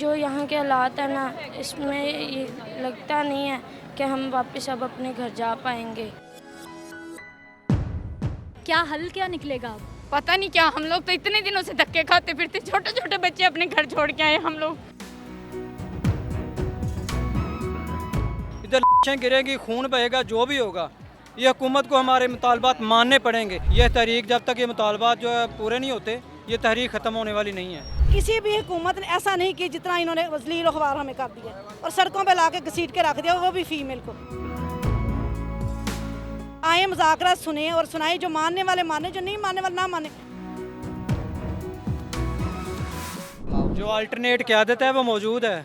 जो यहाँ के हालात है ना, इसमें ये लगता नहीं है कि हम वापस अब अपने घर जा पाएंगे। क्या हल क्या निकलेगा अब? पता नहीं क्या, हम लोग तो इतने दिनों से धक्के खाते फिरते, छोटे छोटे बच्चे अपने घर छोड़ के आए हम लोग। इधर लाशें गिरेगी, खून बहेगा, जो भी होगा, ये हुकूमत को हमारे मुतालबात मानने पड़ेंगे। यह तहरीक जब तक ये मुतालबात जो है पूरे नहीं होते, ये तहरीक ख़त्म होने वाली नहीं है। किसी भी हुकूमत ने ऐसा नहीं किया जितना इन्होंने वज़लील अखबार हमें कर दिया और सड़कों पे लाके घसीट के रख दिया, वो भी फीमेल को। आए मुज़ाकरा सुने और सुनाए, जो मानने वाले माने, जो नहीं मानने वाले ना माने। जो अल्टरनेट क़यादत है वो मौजूद है।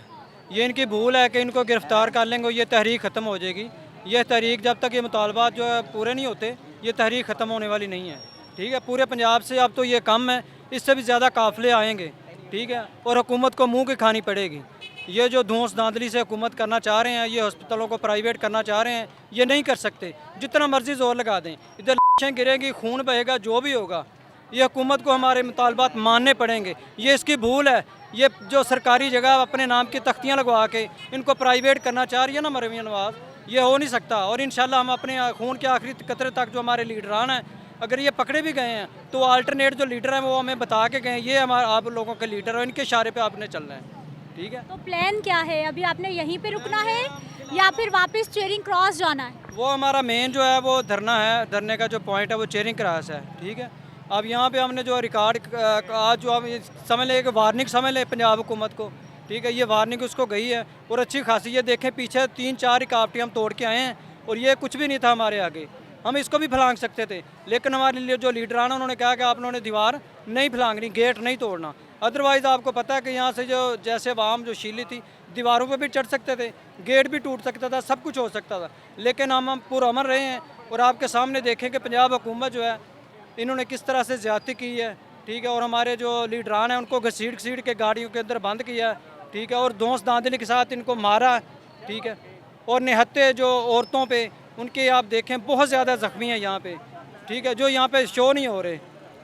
ये इनकी भूल है कि इनको गिरफ़्तार कर लेंगे, ये तहरीक ख़त्म हो जाएगी। यह तहरीक जब तक ये मुतालबात जो है पूरे नहीं होते, ये तहरीक ख़त्म होने वाली नहीं है। ठीक है, पूरे पंजाब से अब तो ये कम है, इससे भी ज़्यादा काफ़िले आएंगे। ठीक है, और हुकूमत को मुंह की खानी पड़ेगी। ये जो धौंस धांधली से हुकूमत करना चाह रहे हैं, ये हॉस्पिटलों को प्राइवेट करना चाह रहे हैं, ये नहीं कर सकते। जितना मर्जी जोर लगा दें, इधर लाशें गिरेगी, खून बहेगा, जो भी होगा, ये हुकूमत को हमारे मुतालबात मानने पड़ेंगे। ये इसकी भूल है। ये जो सरकारी जगह अपने नाम की तख्तियाँ लगवा के इनको प्राइवेट करना चाह रही है ना मरहम नवाज, ये हो नहीं सकता। और इंशाल्लाह हम अपने खून के आखिरी कतरे तक जो हमारे लीडरान हैं, अगर ये पकड़े भी गए हैं तो अल्टरनेट जो लीडर हैं वो हमें बता के गए, ये हमारे आप लोगों के लीडर हो, इनके इशारे पे आपने चलना है। ठीक है, तो प्लान क्या है? अभी आपने यहीं पे रुकना है या फिर वापस चेरिंग क्रॉस जाना है? वो हमारा मेन जो है वो धरना है। धरने का जो पॉइंट है वो चेरिंग क्रॉस है। ठीक है, अब यहाँ पे हमने जो रिकॉर्ड आज जो हम समझ लें कि वार्निंग समझ लें पंजाब हुकूमत को। ठीक है, ये वार्निंग उसको गई है और अच्छी खासी। ये देखें पीछे 3-4 रुकावटें हम तोड़ के आए हैं और ये कुछ भी नहीं था हमारे आगे। हम इसको भी फलांग सकते थे, लेकिन हमारे लिए जो लीडरान उन्होंने कहा कि आप लोगों ने दीवार नहीं फलांगनी, गेट नहीं तोड़ना। अदरवाइज़ आपको पता है कि यहाँ से जो जैसे आवाम जो शीली थी, दीवारों पे भी चढ़ सकते थे, गेट भी टूट सकता था, सब कुछ हो सकता था। लेकिन हम पुरअमन रहे हैं और आपके सामने देखें कि पंजाब हुकूमत जो है इन्होंने किस तरह से ज़्यादती की है। ठीक है, और हमारे जो लीडरान हैं उनको घसीट घसीट के गाड़ियों के अंदर बंद किया। ठीक है, और धौंस धांधली के साथ इनको मारा। ठीक है, और निहत्ते जो औरतों पे उनके आप देखें बहुत ज़्यादा ज़ख्मी हैं यहाँ पे। ठीक है, जो यहाँ पे शो नहीं हो रहे।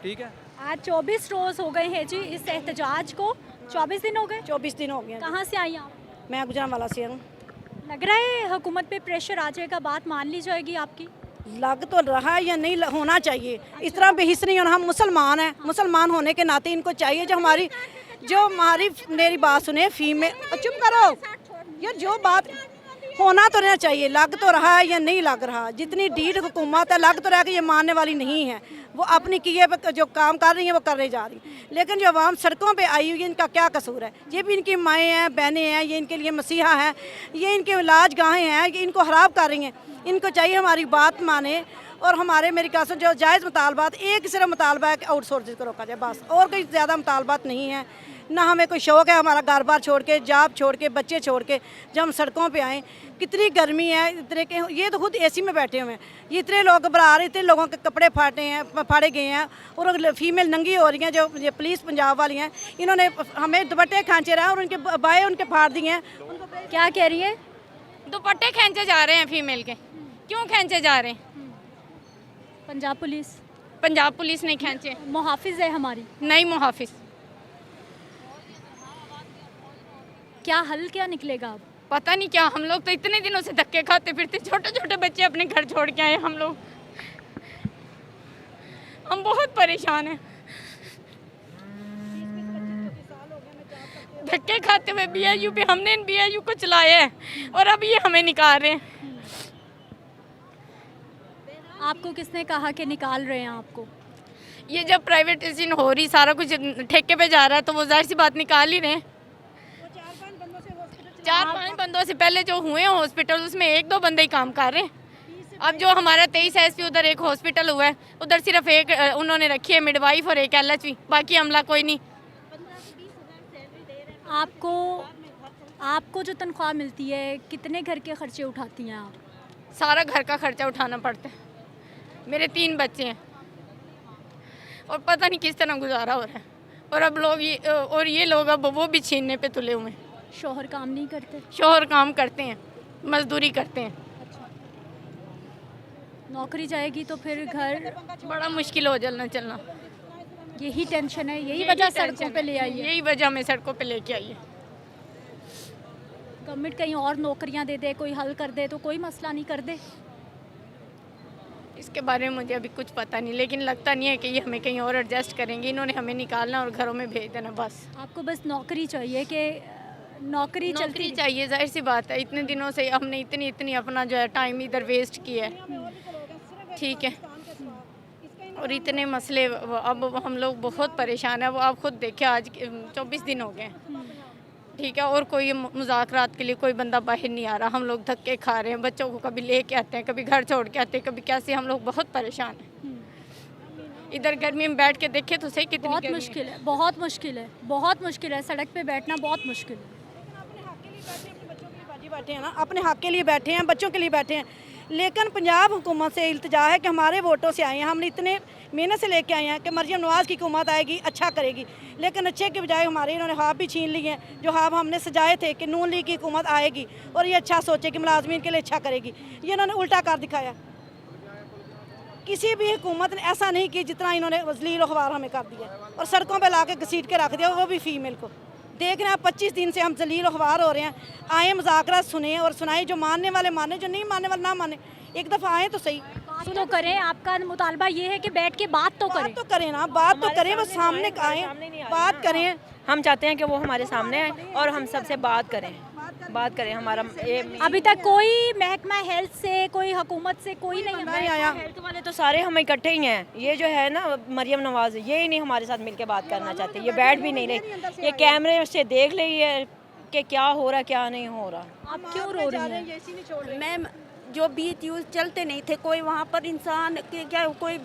ठीक है, आज 24 रोज़ हो गए हैं जी इस एहतजाज को। 24 दिन हो गए? 24 दिन हो गए। कहाँ से आई आप? मैं गुजरांवाला से हूँ। लग रहा है हुकूमत पे प्रेशर आ जाएगा, बात मान ली जाएगी आपकी? लग तो रहा है या नहीं होना चाहिए। इस तरह बेहिस नहीं होना। हम मुसलमान हैं, मुसलमान होने के नाते इनको चाहिए जो हमारी मेरी बात सुने, फीमेल चुप करो यार, जो बात होना तो रहना चाहिए। लग तो रहा है या नहीं लग रहा, जितनी ढीठ हुकूमत है, लग तो रहा है कि ये मानने वाली नहीं है। वो अपनी किए पे जो काम कर रही हैं वो करने जा रही, लेकिन जो आवाम सड़कों पे आई हुई है, इनका क्या कसूर है? ये भी इनकी माएँ हैं, बहनें हैं, ये इनके लिए मसीहा हैं, ये इनके इलाज गाहें हैं, ये इनको खराब कर रही हैं। इनको चाहिए हमारी बात माने और हमारे मेरी कासों जो जायज़ मुतालबात, एक सिर्फ मुतालबा है कि आउटसोर्सिंग को रोका जाए, बस। और कोई ज़्यादा मुतालबात नहीं है। ना हमें कोई शौक़ है हमारा घर बार छोड़ के, जॉब छोड़ के, बच्चे छोड़ के जब हम सड़कों पे आएँ। कितनी गर्मी है, इतने के ये तो खुद एसी में बैठे हुए हैं, ये इतने लोग घबरा रहे, इतने लोगों के कपड़े फाड़े गए हैं और फीमेल नंगी हो रही हैं। जो ये पुलिस पंजाब वाली हैं, इन्होंने हमें दुपट्टे खींचे रहे हैं और उनके बाएँ उनके फाड़ दिए हैं। क्या कह रही है? दुपट्टे खींचे जा रहे हैं फीमेल के। क्यों खींचे जा रहे हैं? पंजाब पुलिस नहीं खींचे। मुहाफिज है हमारी? नहीं मुहाफिज। क्या हल क्या निकलेगा अब? पता नहीं क्या, हम लोग तो इतने दिनों से धक्के खाते फिरते, छोटे छोटे बच्चे अपने घर छोड़ के आए हम लोग। हम बहुत परेशान हैं, धक्के खाते हुए बीआईयू पे। हमने इन बीआईयू को चलाया है और अब ये हमें निकाल रहे हैं। आपको किसने कहा कि निकाल रहे हैं आपको? ये जब प्राइवेटाइजेशन हो रही, सारा कुछ ठेके पे जा रहा है, तो वो जाहिर सी बात निकाल ही रहे हैं। 4-5 बंदों से पहले जो हुए हैं हॉस्पिटल, उसमें 1-2 बंदे ही काम कर रहे हैं। अब जो हमारा 23 एसपी उधर एक हॉस्पिटल हुआ है, उधर सिर्फ एक उन्होंने रखी है मिडवाइफ और एक एलएचवी, बाकी अमला कोई नहीं। आपको जो तनख्वाह मिलती है, कितने घर के खर्चे उठाती हैं आप? सारा घर का खर्चा उठाना पड़ता है। मेरे 3 बच्चे हैं और पता नहीं किस तरह गुजारा हो रहा है। और अब लोग ये लोग अब वो भी छीनने पे तुले हुए हैं। शोहर काम नहीं करते? शोहर काम करते हैं, मजदूरी करते हैं। अच्छा, नौकरी जाएगी तो फिर घर बड़ा मुश्किल हो जाना चलना। यही टेंशन है, यही वजह सड़कों पे ले आई है? यही वजह हमें सड़कों पे लेके आई है। गवर्नमेंट कहीं और नौकरियां दे दे, कोई हल कर दे तो कोई मसला नहीं कर दे। इसके बारे में मुझे अभी कुछ पता नहीं, लेकिन लगता नहीं है कि ये हमें कहीं और एडजस्ट करेंगे। इन्होंने हमें निकालना और घरों में भेज देना बस। आपको बस नौकरी चाहिए कि नौकरी चलती नौकरी चाहिए, जाहिर सी बात है। इतने दिनों से हमने इतनी अपना जो है टाइम इधर वेस्ट किया है, ठीक है, और इतने मसले। अब हम लोग बहुत परेशान हैं। वो आप खुद देखें, आज 24 दिन हो गए हैं, ठीक है, और कोई मुज़ाकरात के लिए कोई बंदा बाहर नहीं आ रहा। हम लोग धक्के खा रहे हैं, बच्चों को कभी लेके आते हैं, कभी घर छोड़ के आते हैं, कभी कैसे। हम लोग बहुत परेशान हैं। इधर गर्मी में बैठ के देखें तो सही, कितनी बहुत गर्मी मुश्किल है, बहुत मुश्किल है, बहुत मुश्किल है। सड़क पे बैठना बहुत मुश्किल है। बैठे हैं ना, अपने हक के लिए बैठे हैं, बच्चों के लिए बैठे हैं। लेकिन पंजाब हुकूमत से इल्तिजा है कि हमारे वोटों से आए हैं, हमने इतने मेहनत से लेके आए हैं कि मरियम नवाज़ की हुकूमत आएगी, अच्छा करेगी। लेकिन अच्छे के बजाय हमारे इन्होंने ख्वाब भी छीन लिए हैं। जो ख्वाब हमने सजाए थे कि नून लीग की हुकूमत आएगी और ये अच्छा सोचेगी, मुलाजमीन के लिए अच्छा करेगी, ये इन्होंने उल्टा कर दिखाया। किसी भी हुकूमत ने ऐसा नहीं किया जितना इन्होंने वज़लील अखबार हमें कर दिया और सड़कों पर ला के घसीट के रख दिया, वो भी फीमेल को। देख रहे हैं 25 दिन से हम जलील अखबार हो रहे हैं। आए मुज़ाकरा सुने और सुनाए, जो मानने वाले माने, जो नहीं मानने वाले ना माने। एक दफ़ा आए तो सही, बात तो करें। आपका मुतालबा ये है कि बैठ के बात तो करें। बात तो करें ना, बात तो करें, वो सामने आए, बात करें। हम चाहते हैं कि वो हमारे सामने आए और हम सबसे बात करें हमारा अभी तक कोई महकमा हेल्थ से, कोई हुकूमत से कोई नहीं आया। हेल्थ वाले तो सारे हम इकट्ठे ही हैं। ये जो है ना मरियम नवाज, ये ही नहीं हमारे साथ मिलके बात करना चाहते। ये बैठ भी नहीं रहे, ये कैमरे से देख ले ये कि क्या हो रहा क्या नहीं हो रहा। आप क्यों रो रही हैं? मैम, जो BTUs चलते नहीं थे, कोई वहाँ पर इंसान के क्या कोई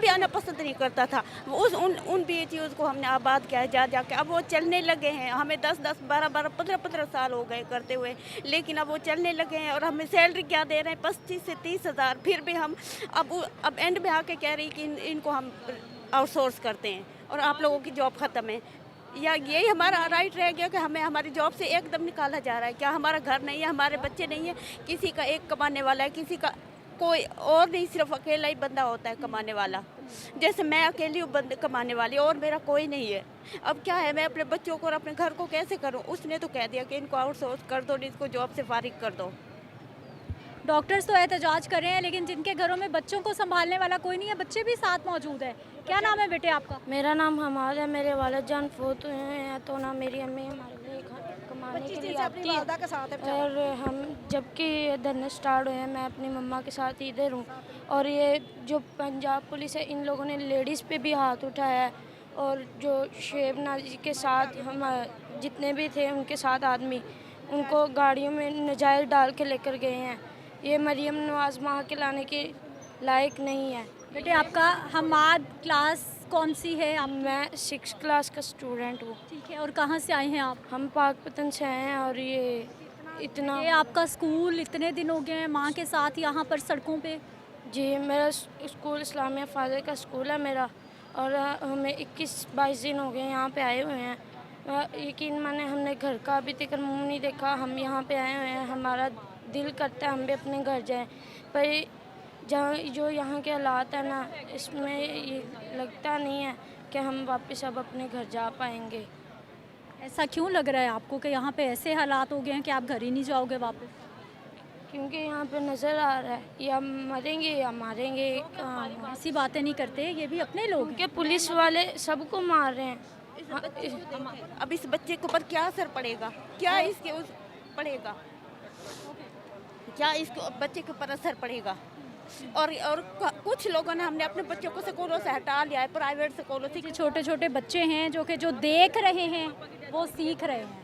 भी आना पसंद नहीं करता था। उन BTUs को हमने आबाद किया है जा जाके। अब वो चलने लगे हैं। हमें 10-10, 12-12, 15-15 साल हो गए करते हुए, लेकिन अब वो चलने लगे हैं और हमें सैलरी क्या दे रहे हैं, 25 से 30 हज़ार। फिर भी हम अब एंड में आके कह रही कि इनको हम आउटसोर्स करते हैं और आप लोगों की जॉब ख़त्म है। या यही हमारा राइट रह गया कि हमें हमारी जॉब से एकदम निकाला जा रहा है? क्या हमारा घर नहीं है, हमारे बच्चे नहीं है? किसी का एक कमाने वाला है, किसी का कोई और नहीं, सिर्फ अकेला ही बंदा होता है कमाने वाला। जैसे मैं अकेली हूँ बंद कमाने वाली, और मेरा कोई नहीं है। अब क्या है, मैं अपने बच्चों को और अपने घर को कैसे करूँ? उसने तो कह दिया कि इनको आउटसोर्स कर दो, इसको जॉब से फारिग कर दो। डॉक्टर्स तो एहतजाज कर रहे हैं, लेकिन जिनके घरों में बच्चों को संभालने वाला कोई नहीं है, बच्चे भी साथ मौजूद है। क्या नाम है बेटे आपका? मेरा नाम हमाद है। मेरे वालिद जान फोत हुए हैं, तो ना मेरी अम्मी हमारे लिए कमाने के लिए आती है। और हम जबकि ये धरने स्टार्ट हुए हैं, मैं अपनी मम्मा के साथ इधर हूँ। और ये जो पंजाब पुलिस है, इन लोगों ने लेडीज़ पे भी हाथ उठाया है। और जो शेब नाजी के साथ हम जितने भी थे उनके साथ आदमी, उनको गाड़ियों में नजायज़ डाल के लेकर गए हैं। ये मरियम नवाज़ वहाँ के लाने के लायक नहीं है। बेटे आपका हमाद क्लास कौन सी है? आप मैं 6th क्लास का स्टूडेंट हूँ। ठीक है, और कहाँ से आए हैं आप? हम पाकपतन से आए हैं। और ये इतना ये आपका स्कूल इतने दिन हो गए हैं माँ के साथ यहाँ पर सड़कों पे? जी, मेरा स्कूल इस्लामिया फादर का स्कूल है मेरा। और हमें 21-22 दिन हो गए यहाँ पे आए हुए हैं। यकीन माने हमने घर का अभी तक मुँह नहीं देखा। हम यहाँ पे आए हुए हैं, हमारा दिल करता है हम भी अपने घर जाएं, पर जहाँ जो यहाँ के हालात है ना, इसमें ये लगता नहीं है कि हम वापस अब अपने घर जा पाएंगे। ऐसा क्यों लग रहा है आपको कि यहाँ पे ऐसे हालात हो गए हैं कि आप घर ही नहीं जाओगे वापस? क्योंकि यहाँ पे नज़र आ रहा है या मरेंगे या मारेंगे। ऐसी बातें नहीं करते, ये भी अपने लोग हैं। क्योंकि पुलिस वाले सबको मार रहे हैं। अब इस बच्चे के ऊपर क्या असर पड़ेगा? क्या इसके उस पड़ेगा? क्या इसको बच्चे के ऊपर असर पड़ेगा? और कुछ लोगों ने, हमने अपने बच्चों को स्कूलों से हटा लिया है, प्राइवेट स्कूलों से। छोटे छोटे बच्चे हैं जो कि जो देख रहे हैं वो सीख रहे हैं।